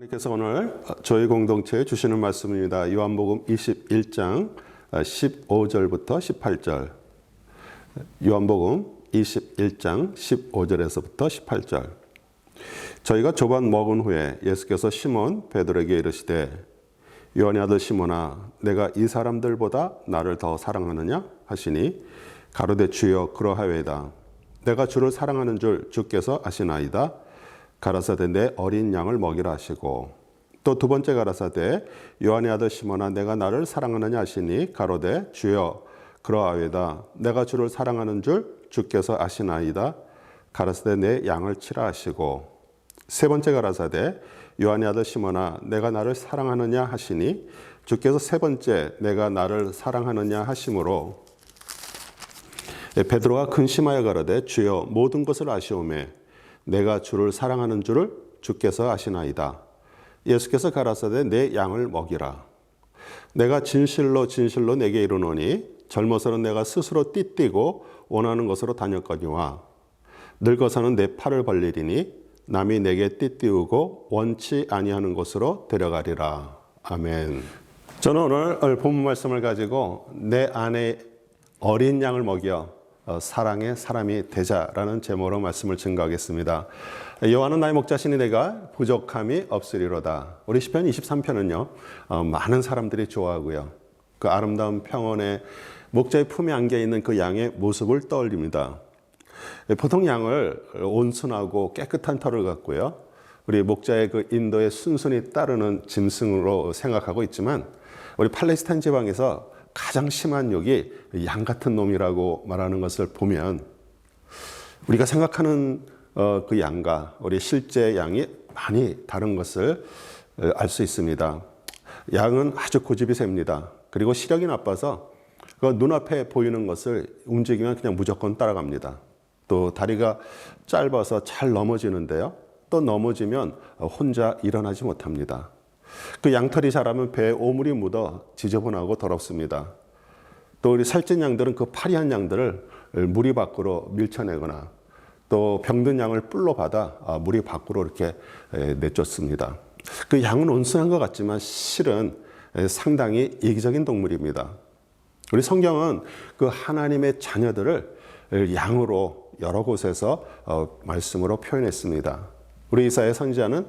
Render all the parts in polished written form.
하나님께서 오늘 저희 공동체에 주시는 말씀입니다. 요한복음 21장 15절부터 18절. 요한복음 21장 15절에서부터 18절. 저희가 조반 먹은 후에 예수께서 시몬 베드로에게 이르시되 요한의 아들 시몬아 내가 이 사람들보다 나를 더 사랑하느냐 하시니 가로되 주여 그러하외다. 내가 주를 사랑하는 줄 주께서 아시나이다. 가라사대 내 어린 양을 먹이라 하시고 또 두 번째 가라사대 요한의 아들 시몬아 내가 나를 사랑하느냐 하시니 가로되 주여 그러하외다. 내가 주를 사랑하는 줄 주께서 아시나이다. 가라사대 내 양을 치라 하시고 세 번째 가라사대 요한의 아들 시몬아 내가 나를 사랑하느냐 하시니 주께서 세 번째 내가 나를 사랑하느냐 하심으로 베드로가 근심하여 가로되 주여 모든 것을 아시오매 내가 주를 사랑하는 줄을 주께서 아시나이다. 예수께서 가라사대 내 양을 먹이라. 내가 진실로 진실로 내게 이르노니 젊어서는 내가 스스로 띠띠고 원하는 곳으로 다녔거니와 늙어서는 내 팔을 벌리리니 남이 내게 띠띠우고 원치 아니하는 곳으로 데려가리라. 아멘. 저는 오늘 본문 말씀을 가지고 내 안에 어린 양을 먹여 사랑의 사람이 되자라는 제목으로 말씀을 증거하겠습니다. 여호와는 나의 목자시니 내가 부족함이 없으리로다. 우리 시편 23편은요 많은 사람들이 좋아하고요 그 아름다운 평원에 목자의 품에 안겨 있는 그 양의 모습을 떠올립니다. 보통 양을 온순하고 깨끗한 털을 갖고요 우리 목자의 그 인도에 순순히 따르는 짐승으로 생각하고 있지만 우리 팔레스타인 지방에서 가장 심한 욕이 양 같은 놈이라고 말하는 것을 보면 우리가 생각하는 그 양과 우리 실제 양이 많이 다른 것을 알 수 있습니다. 양은 아주 고집이 셉니다. 그리고 시력이 나빠서 그 눈앞에 보이는 것을 움직이면 그냥 무조건 따라갑니다. 또 다리가 짧아서 잘 넘어지는데요. 또 넘어지면 혼자 일어나지 못합니다. 그 양털이 자라면 배에 오물이 묻어 지저분하고 더럽습니다. 또 우리 살찐 양들은 그 파리한 양들을 무리 밖으로 밀쳐내거나 또 병든 양을 뿔로 받아 무리 밖으로 이렇게 내쫓습니다. 그 양은 온순한 것 같지만 실은 상당히 이기적인 동물입니다. 우리 성경은 그 하나님의 자녀들을 양으로 여러 곳에서 말씀으로 표현했습니다. 우리 이사야 선지자는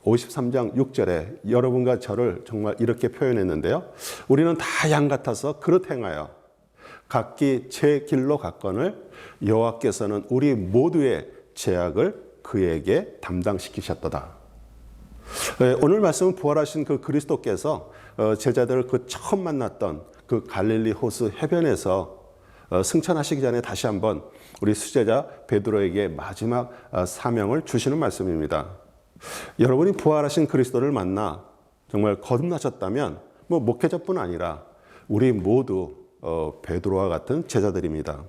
53장 6절에 여러분과 저를 정말 이렇게 표현했는데요. 우리는 다 양 같아서 그릇 행하여 각기 제 길로 갔거늘 여호와께서는 우리 모두의 죄악을 그에게 담당시키셨도다. 오늘 말씀은 부활하신 그 그리스도께서 제자들을 그 처음 만났던 그 갈릴리 호수 해변에서 승천하시기 전에 다시 한번 우리 수제자 베드로에게 마지막 사명을 주시는 말씀입니다. 여러분이 부활하신 그리스도를 만나 정말 거듭나셨다면 목회자뿐 아니라 우리 모두 베드로와 같은 제자들입니다.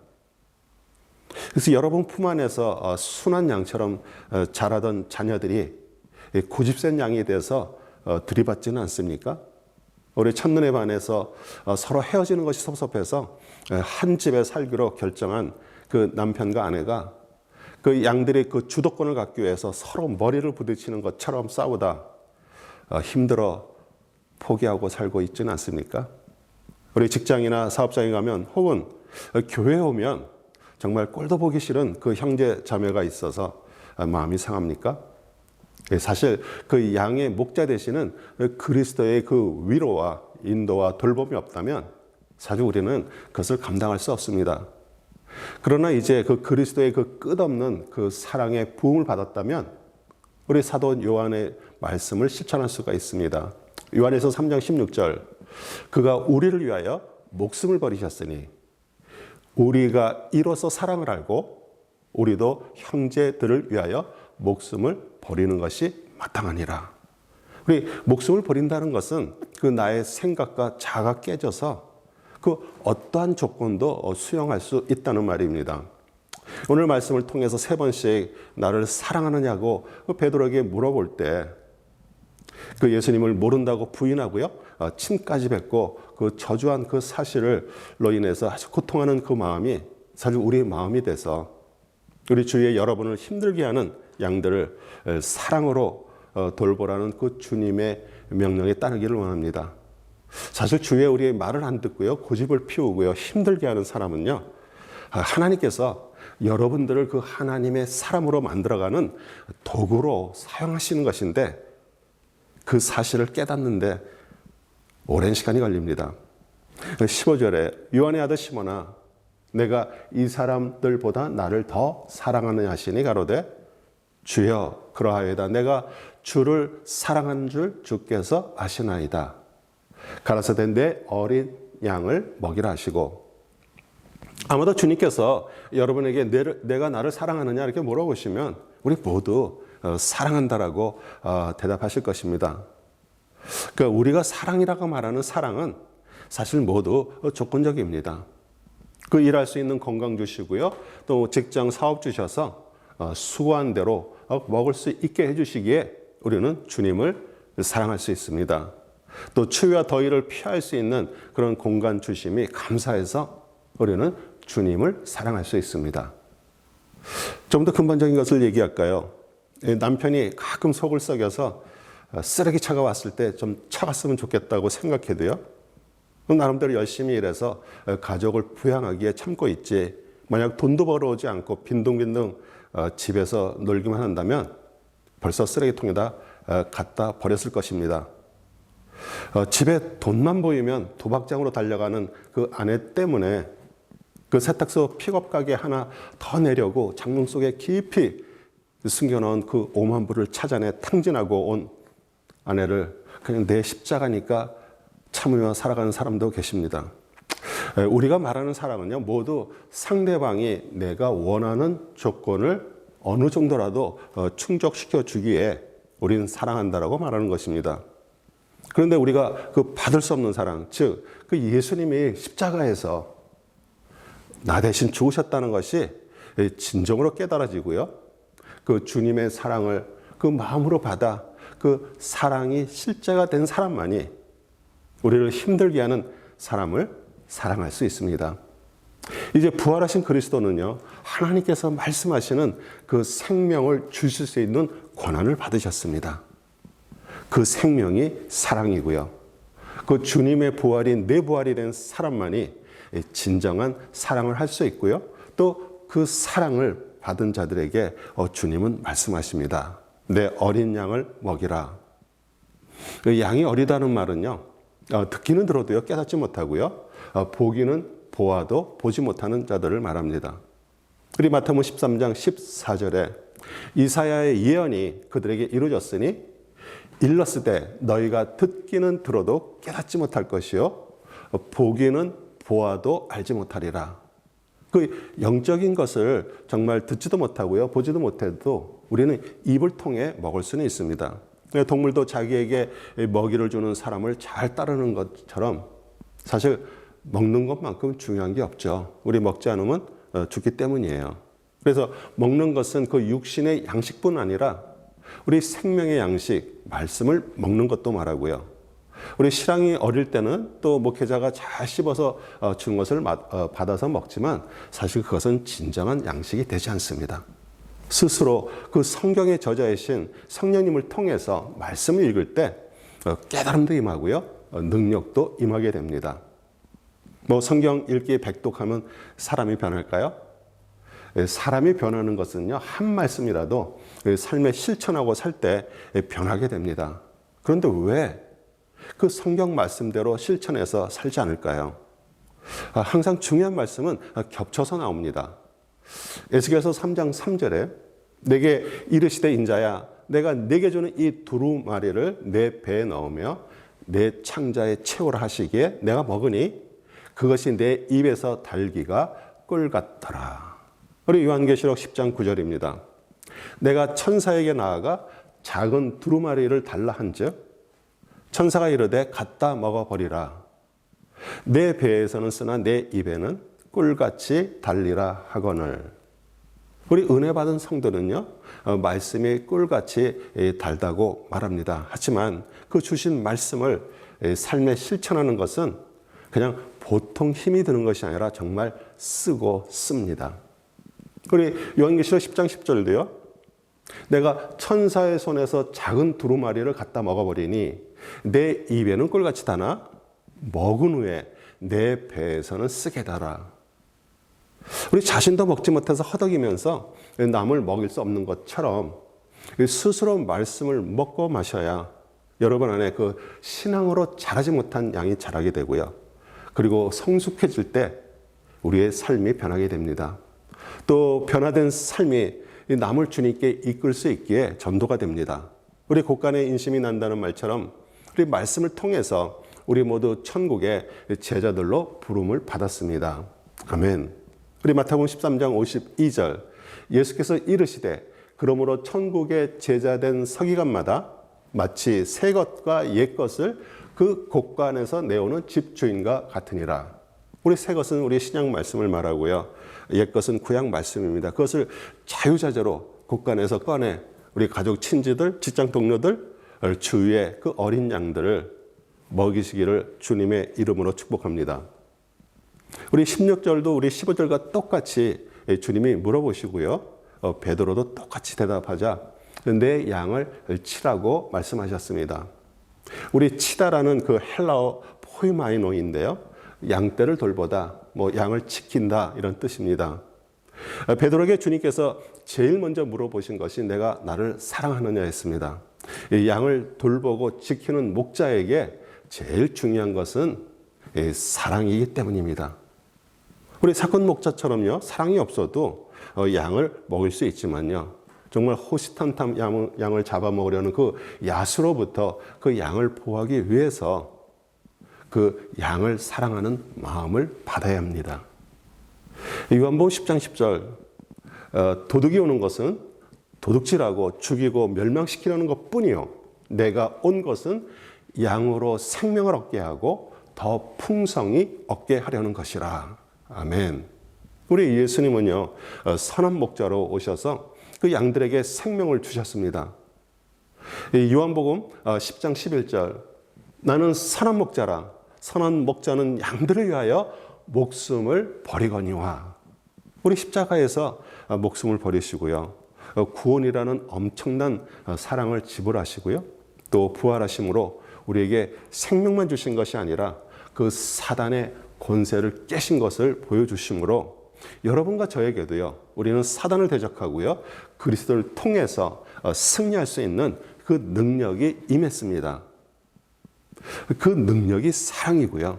그래서 여러분 품 안에서 순한 양처럼 자라던 자녀들이 고집센 양이 돼서 들이받지는 않습니까? 우리 첫눈에 반해서 서로 헤어지는 것이 섭섭해서 한 집에 살기로 결정한 그 남편과 아내가 그 양들의 그 주도권을 갖기 위해서 서로 머리를 부딪히는 것처럼 싸우다 힘들어 포기하고 살고 있지는 않습니까? 우리 직장이나 사업장에 가면 혹은 교회에 오면 정말 꼴도 보기 싫은 그 형제 자매가 있어서 마음이 상합니까? 사실 그 양의 목자 되시는 그리스도의 그 위로와 인도와 돌봄이 없다면 사실 우리는 그것을 감당할 수 없습니다. 그러나 이제 그 그리스도의 그 끝없는 그 사랑의 부음을 받았다면 우리 사도 요한의 말씀을 실천할 수가 있습니다. 요한에서 3장 16절 그가 우리를 위하여 목숨을 버리셨으니 우리가 이로써 사랑을 알고 우리도 형제들을 위하여 목숨을 버리는 것이 마땅하니라. 우리 목숨을 버린다는 것은 그 나의 생각과 자아가 깨져서 그 어떠한 조건도 수용할 수 있다는 말입니다. 오늘 말씀을 통해서 세 번씩 나를 사랑하느냐고 베드로에게 물어볼 때 그 예수님을 모른다고 부인하고요. 침까지 뱉고 그 저주한 그 사실로 인해서 아주 고통하는 그 마음이 사실 우리의 마음이 돼서 우리 주위에 여러분을 힘들게 하는 양들을 사랑으로 돌보라는 그 주님의 명령에 따르기를 원합니다. 사실 주위에 우리 말을 안 듣고요, 고집을 피우고요, 힘들게 하는 사람은요, 하나님께서 여러분들을 그 하나님의 사람으로 만들어가는 도구로 사용하시는 것인데 그 사실을 깨닫는데 오랜 시간이 걸립니다. 15절에 요한의 아들 시몬아 내가 이 사람들보다 나를 더 사랑하느냐 하시니 가로되 주여 그러하여다 내가 주를 사랑하는 줄 주께서 아시나이다. 가라사대 내 어린 양을 먹이라 하시고, 아마도 주님께서 여러분에게 내가 나를 사랑하느냐 이렇게 물어보시면 우리 모두 사랑한다라고 대답하실 것입니다. 그러니까 우리가 사랑이라고 말하는 사랑은 사실 모두 조건적입니다. 그 일할 수 있는 건강 주시고요, 또 직장 사업 주셔서 수고한 대로 먹을 수 있게 해주시기에 우리는 주님을 사랑할 수 있습니다. 또 추위와 더위를 피할 수 있는 그런 공간 주심이 감사해서 우리는 주님을 사랑할 수 있습니다. 좀 더 근본적인 것을 얘기할까요? 남편이 가끔 속을 썩여서 쓰레기차가 왔을 때 좀 차갔으면 좋겠다고 생각해도요, 나름대로 열심히 일해서 가족을 부양하기에 참고 있지, 만약 돈도 벌어오지 않고 빈둥빈둥 집에서 놀기만 한다면 벌써 쓰레기통에다 갖다 버렸을 것입니다. 집에 돈만 보이면 도박장으로 달려가는 그 아내 때문에 그 세탁소 픽업 가게 하나 더 내려고 장롱 속에 깊이 숨겨놓은 그 5만 불을 찾아내 탕진하고 온 아내를 그냥 내 십자가니까 참으며 살아가는 사람도 계십니다. 우리가 말하는 사랑은요, 모두 상대방이 내가 원하는 조건을 어느 정도라도 충족시켜 주기에 우리는 사랑한다라고 말하는 것입니다. 그런데 우리가 그 받을 수 없는 사랑, 즉 그 예수님이 십자가에서 나 대신 죽으셨다는 것이 진정으로 깨달아지고요, 그 주님의 사랑을 그 마음으로 받아 그 사랑이 실제가 된 사람만이 우리를 힘들게 하는 사람을 사랑할 수 있습니다. 이제 부활하신 그리스도는요, 하나님께서 말씀하시는 그 생명을 주실 수 있는 권한을 받으셨습니다. 그 생명이 사랑이고요, 그 주님의 부활인 내 부활이 된 사람만이 진정한 사랑을 할 수 있고요, 또 그 사랑을 받은 자들에게 주님은 말씀하십니다. 내 어린 양을 먹이라. 양이 어리다는 말은요, 듣기는 들어도요 깨닫지 못하고요, 보기는 보아도 보지 못하는 자들을 말합니다. 그리고 마태복음 13장 14절에 이사야의 예언이 그들에게 이루어졌으니 일렀으되 너희가 듣기는 들어도 깨닫지 못할 것이요 보기는 보아도 알지 못하리라. 그 영적인 것을 정말 듣지도 못하고요, 보지도 못해도 우리는 입을 통해 먹을 수는 있습니다. 동물도 자기에게 먹이를 주는 사람을 잘 따르는 것처럼 사실 먹는 것만큼 중요한 게 없죠. 우리 먹지 않으면 죽기 때문이에요. 그래서 먹는 것은 그 육신의 양식뿐 아니라 우리 생명의 양식, 말씀을 먹는 것도 말하고요. 우리 신앙이 어릴 때는 또 목회자가 잘 씹어서 준 것을 받아서 먹지만 사실 그것은 진정한 양식이 되지 않습니다. 스스로 그 성경의 저자이신 성령님을 통해서 말씀을 읽을 때 깨달음도 임하고요, 능력도 임하게 됩니다. 뭐 성경 읽기 백독하면 사람이 변할까요? 사람이 변하는 것은요, 한 말씀이라도 삶에 실천하고 살 때 변하게 됩니다. 그런데 왜 그 성경 말씀대로 실천해서 살지 않을까요? 항상 중요한 말씀은 겹쳐서 나옵니다. 에스겔서 3장 3절에 내게 이르시되 인자야 내가 네게 주는 이 두루마리를 내 배에 넣으며 내 창자에 채우라 하시기에 내가 먹으니 그것이 내 입에서 달기가 꿀 같더라. 우리 요한계시록 10장 9절입니다. 내가 천사에게 나아가 작은 두루마리를 달라 한즉 천사가 이르되 갖다 먹어버리라. 내 배에서는 쓰나 내 입에는 꿀같이 달리라 하거늘. 우리 은혜 받은 성도는요, 말씀이 꿀같이 달다고 말합니다. 하지만 그 주신 말씀을 삶에 실천하는 것은 그냥 보통 힘이 드는 것이 아니라 정말 쓰고 씁니다. 우리 요한계시록 10장 10절도요. 내가 천사의 손에서 작은 두루마리를 갖다 먹어버리니 내 입에는 꿀같이 다나 먹은 후에 내 배에서는 쓰게 달아. 우리 자신도 먹지 못해서 허덕이면서 남을 먹일 수 없는 것처럼 스스로 말씀을 먹고 마셔야 여러분 안에 그 신앙으로 자라지 못한 양이 자라게 되고요. 그리고 성숙해질 때 우리의 삶이 변하게 됩니다. 또 변화된 삶이 남을 주님께 이끌 수 있기에 전도가 됩니다. 우리 곳간에 인심이 난다는 말처럼 우리 말씀을 통해서 우리 모두 천국의 제자들로 부름을 받았습니다. 아멘. 우리 마태복음 13장 52절 예수께서 이르시되 그러므로 천국의 제자된 서기관마다 마치 새 것과 옛 것을 그 곳간에서 내오는 집주인과 같으니라. 우리 새 것은 우리 신약 말씀을 말하고요. 옛 것은 구약 말씀입니다. 그것을 자유자재로 곳간에서 꺼내 우리 가족 친지들, 직장 동료들, 주위의 그 어린 양들을 먹이시기를 주님의 이름으로 축복합니다. 우리 16절도 우리 15절과 똑같이 주님이 물어보시고요. 베드로도 똑같이 대답하자 내 양을 치라고 말씀하셨습니다. 우리 치다라는 그 헬라어 포이마이노인데요. 양떼를 돌보다, 양을 지킨다 이런 뜻입니다. 베드로에게 주님께서 제일 먼저 물어보신 것이 내가 나를 사랑하느냐 했습니다. 이 양을 돌보고 지키는 목자에게 제일 중요한 것은 사랑이기 때문입니다. 우리 사건 목자처럼요, 사랑이 없어도 양을 먹일 수 있지만요, 정말 호시탐탐 양을 잡아먹으려는 그 야수로부터 그 양을 보호하기 위해서 그 양을 사랑하는 마음을 받아야 합니다. 요한복음 10장 10절 도둑이 오는 것은 도둑질하고 죽이고 멸망시키려는 것뿐이요 내가 온 것은 양으로 생명을 얻게 하고 더 풍성히 얻게 하려는 것이라. 아멘. 우리 예수님은요 선한 목자로 오셔서 그 양들에게 생명을 주셨습니다. 요한복음 10장 11절 나는 선한 목자라. 선한 목자는 양들을 위하여 목숨을 버리거니와. 우리 십자가에서 목숨을 버리시고요. 구원이라는 엄청난 사랑을 지불하시고요. 또 부활하심으로 우리에게 생명만 주신 것이 아니라 그 사단의 권세를 깨신 것을 보여주심으로 여러분과 저에게도요. 우리는 사단을 대적하고요. 그리스도를 통해서 승리할 수 있는 그 능력이 임했습니다. 그 능력이 사랑이고요.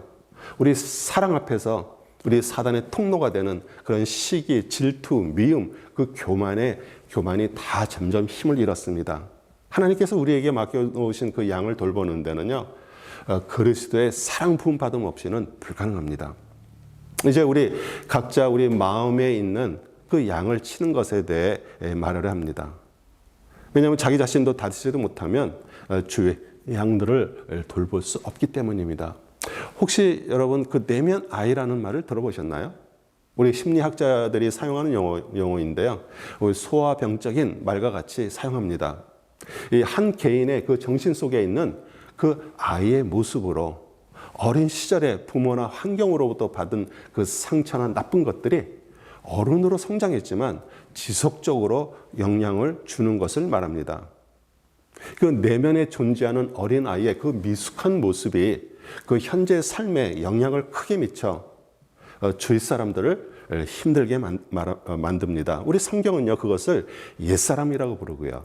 우리 사랑 앞에서 우리 사단의 통로가 되는 그런 시기, 질투, 미움, 그 교만이 다 점점 힘을 잃었습니다. 하나님께서 우리에게 맡겨놓으신 그 양을 돌보는 데는요, 그리스도의 사랑 부음 받음 없이는 불가능합니다. 이제 우리 각자 우리 마음에 있는 그 양을 치는 것에 대해 말을 합니다. 왜냐하면 자기 자신도 다스리지 못하면 주의 양들을 돌볼 수 없기 때문입니다. 혹시 여러분 그 내면 아이라는 말을 들어보셨나요? 우리 심리학자들이 사용하는 용어인데요. 소아병적인 말과 같이 사용합니다. 이 한 개인의 그 정신 속에 있는 그 아이의 모습으로 어린 시절에 부모나 환경으로부터 받은 그 상처나 나쁜 것들이 어른으로 성장했지만 지속적으로 영향을 주는 것을 말합니다. 그 내면에 존재하는 어린 아이의 그 미숙한 모습이 그 현재 삶에 영향을 크게 미쳐 주위 사람들을 힘들게 만듭니다. 우리 성경은요, 그것을 옛사람이라고 부르고요.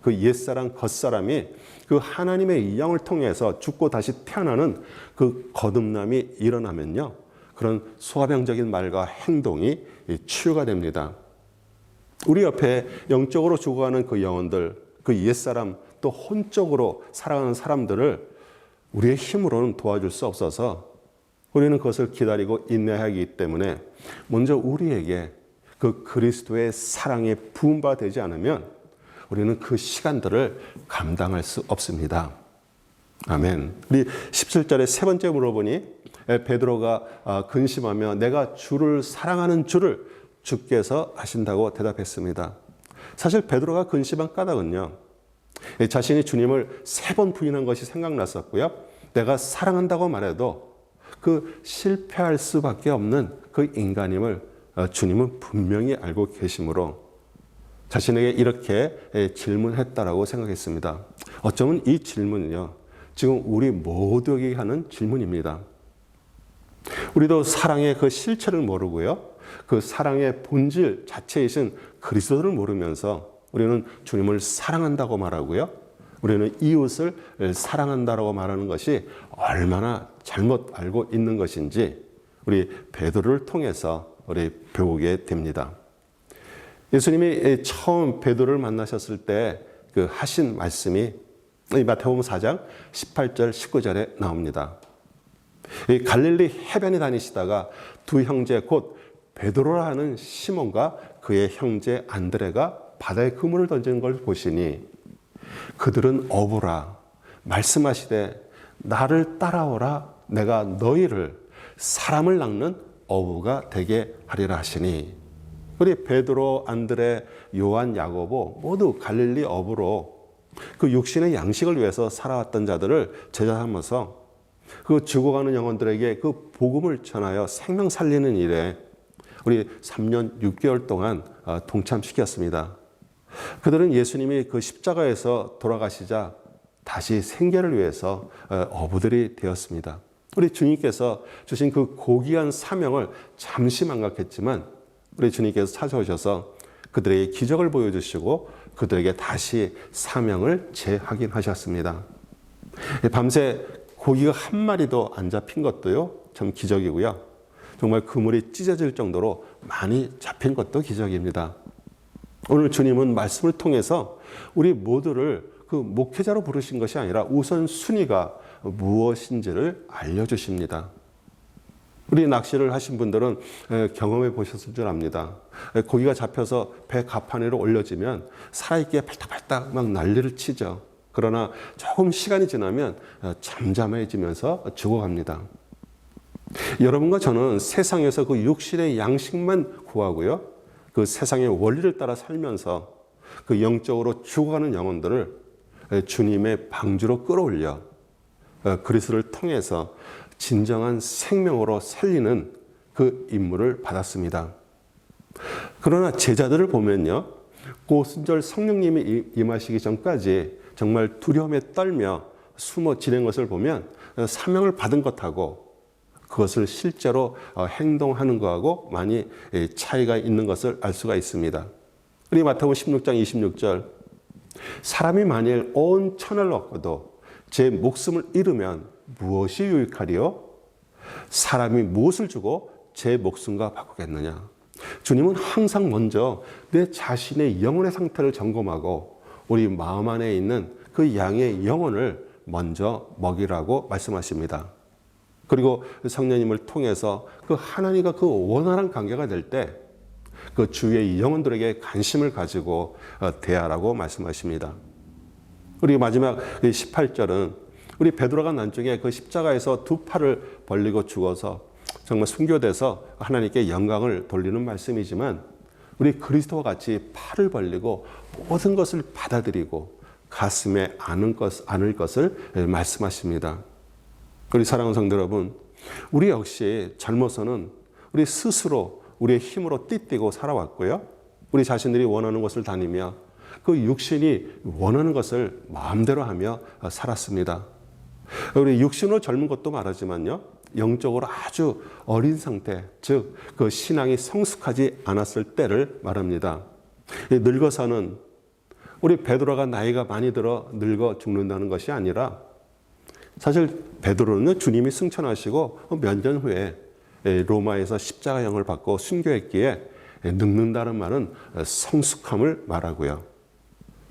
그 옛사람, 겉사람이 그 하나님의 영을 통해서 죽고 다시 태어나는 그 거듭남이 일어나면요, 그런 소아병적인 말과 행동이 치유가 됩니다. 우리 옆에 영적으로 죽어가는 그 영혼들, 그 옛사람, 또 혼적으로 살아가는 사람들을 우리의 힘으로는 도와줄 수 없어서 우리는 그것을 기다리고 인내하기 때문에 먼저 우리에게 그 그리스도의 사랑에 부음바 되지 않으면 우리는 그 시간들을 감당할 수 없습니다. 아멘. 우리 17절에 세 번째 물어보니 베드로가 근심하며 내가 주를 사랑하는 줄을 주께서 아신다고 대답했습니다. 사실 베드로가 근심한 까닭은요, 자신이 주님을 3번 부인한 것이 생각났었고요. 내가 사랑한다고 말해도 그 실패할 수밖에 없는 그 인간임을 주님은 분명히 알고 계시므로 자신에게 이렇게 질문했다라고 생각했습니다. 어쩌면 이 질문은요, 지금 우리 모두에게 하는 질문입니다. 우리도 사랑의 그 실체를 모르고요, 그 사랑의 본질 자체이신 그리스도를 모르면서 우리는 주님을 사랑한다고 말하고요, 우리는 이웃을 사랑한다고 말하는 것이 얼마나 잘못 알고 있는 것인지 우리 베드로를 통해서 우리 배우게 됩니다. 예수님이 처음 베드로를 만나셨을 때 그 하신 말씀이 마태복음 4장 18절 19절에 나옵니다. 갈릴리 해변에 다니시다가 두 형제 곧 베드로라 하는 시몬과 그의 형제 안드레가 바다에 그물을 던지는 걸 보시니 그들은 어부라 말씀하시되 나를 따라오라 내가 너희를 사람을 낚는 어부가 되게 하리라 하시니, 우리 베드로, 안드레, 요한, 야고보 모두 갈릴리 어부로 그 육신의 양식을 위해서 살아왔던 자들을 제자 삼아서 그 죽어가는 영혼들에게 그 복음을 전하여 생명 살리는 일에 우리 3년 6개월 동안 동참시켰습니다. 그들은 예수님이 그 십자가에서 돌아가시자 다시 생계를 위해서 어부들이 되었습니다. 우리 주님께서 주신 그 고귀한 사명을 잠시 망각했지만 우리 주님께서 찾아오셔서 그들에게 기적을 보여주시고 그들에게 다시 사명을 재확인하셨습니다. 밤새 고기가 한 마리도 안 잡힌 것도요, 참 기적이고요. 정말 그물이 찢어질 정도로 많이 잡힌 것도 기적입니다. 오늘 주님은 말씀을 통해서 우리 모두를 그 목회자로 부르신 것이 아니라 우선순위가 무엇인지를 알려주십니다. 우리 낚시를 하신 분들은 경험해 보셨을 줄 압니다. 고기가 잡혀서 배 가판위로 올려지면 살아있게 팔딱팔딱 막 난리를 치죠. 그러나 조금 시간이 지나면 잠잠해지면서 죽어갑니다. 여러분과 저는 세상에서 그 육신의 양식만 구하고요, 그 세상의 원리를 따라 살면서 그 영적으로 죽어가는 영혼들을 주님의 방주로 끌어올려 그리스도를 통해서 진정한 생명으로 살리는 그 임무를 받았습니다. 그러나 제자들을 보면요, 고순절 성령님이 임하시기 전까지 정말 두려움에 떨며 숨어 지낸 것을 보면 사명을 받은 것하고 그것을 실제로 행동하는 것하고 많이 차이가 있는 것을 알 수가 있습니다. 우리 마태복음 16장 26절, 사람이 만일 온 천을 얻고도 제 목숨을 잃으면 무엇이 유익하리요? 사람이 무엇을 주고 제 목숨과 바꾸겠느냐? 주님은 항상 먼저 내 자신의 영혼의 상태를 점검하고 우리 마음 안에 있는 그 양의 영혼을 먼저 먹이라고 말씀하십니다. 그리고 성령님을 통해서 그 하나님과 그 원활한 관계가 될 때 그 주위의 영혼들에게 관심을 가지고 대하라고 말씀하십니다. 우리 마지막 18절은 우리 베드로가 난중에 그 십자가에서 두 팔을 벌리고 죽어서 정말 순교돼서 하나님께 영광을 돌리는 말씀이지만, 우리 그리스도와 같이 팔을 벌리고 모든 것을 받아들이고 가슴에 안을 것을 말씀하십니다. 우리 사랑하는 성도 여러분, 우리 역시 젊어서는 우리 스스로 우리의 힘으로 띠뛰고 살아왔고요, 우리 자신들이 원하는 것을 다니며 그 육신이 원하는 것을 마음대로 하며 살았습니다. 우리 육신으로 젊은 것도 말하지만요, 영적으로 아주 어린 상태, 즉 그 신앙이 성숙하지 않았을 때를 말합니다. 늙어서는 우리 베드로가 나이가 많이 들어 늙어 죽는다는 것이 아니라, 사실 베드로는 주님이 승천하시고 몇 년 후에 로마에서 십자가형을 받고 순교했기에 늙는다는 말은 성숙함을 말하고요.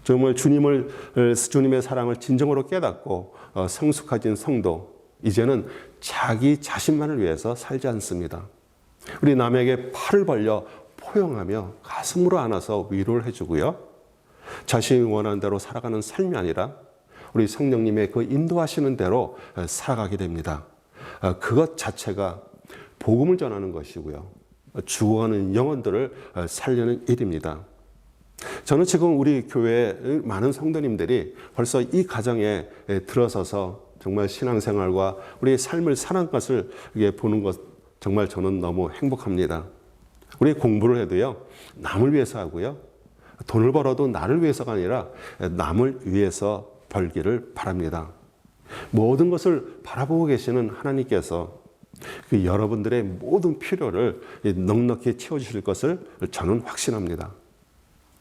정말 주님의 사랑을 진정으로 깨닫고 성숙해진 성도, 이제는 자기 자신만을 위해서 살지 않습니다. 우리 남에게 팔을 벌려 포용하며 가슴으로 안아서 위로를 해주고요, 자신이 원하는 대로 살아가는 삶이 아니라 우리 성령님의 그 인도하시는 대로 살아가게 됩니다. 그것 자체가 복음을 전하는 것이고요, 죽어가는 영혼들을 살리는 일입니다. 저는 지금 우리 교회의 많은 성도님들이 벌써 이 가정에 들어서서 정말 신앙생활과 우리의 삶을 사는 것을 보는 것, 정말 저는 너무 행복합니다. 우리 공부를 해도요, 남을 위해서 하고요, 돈을 벌어도 나를 위해서가 아니라 남을 위해서 벌기를 바랍니다. 모든 것을 바라보고 계시는 하나님께서 그 여러분들의 모든 필요를 넉넉히 채워주실 것을 저는 확신합니다.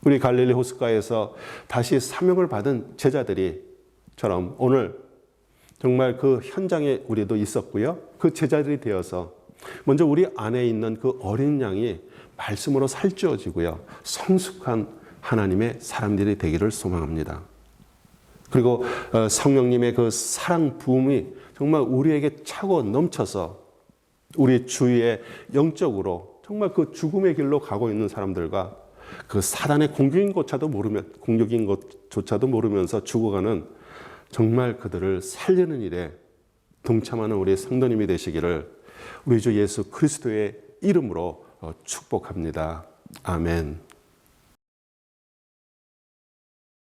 우리 갈릴리 호숫가에서 다시 사명을 받은 제자들이처럼 오늘 정말 그 현장에 우리도 있었고요. 그 제자들이 되어서 먼저 우리 안에 있는 그 어린 양이 말씀으로 살찌워지고요. 성숙한 하나님의 사람들이 되기를 소망합니다. 그리고 성령님의 그 사랑 부음이 정말 우리에게 차고 넘쳐서 우리 주위에 영적으로 정말 그 죽음의 길로 가고 있는 사람들과 그 사단의 공격인 것조차도 모르면서 죽어가는 정말 그들을 살리는 일에 동참하는 우리 성도님이 되시기를 우리 주 예수 그리스도의 이름으로 축복합니다. 아멘.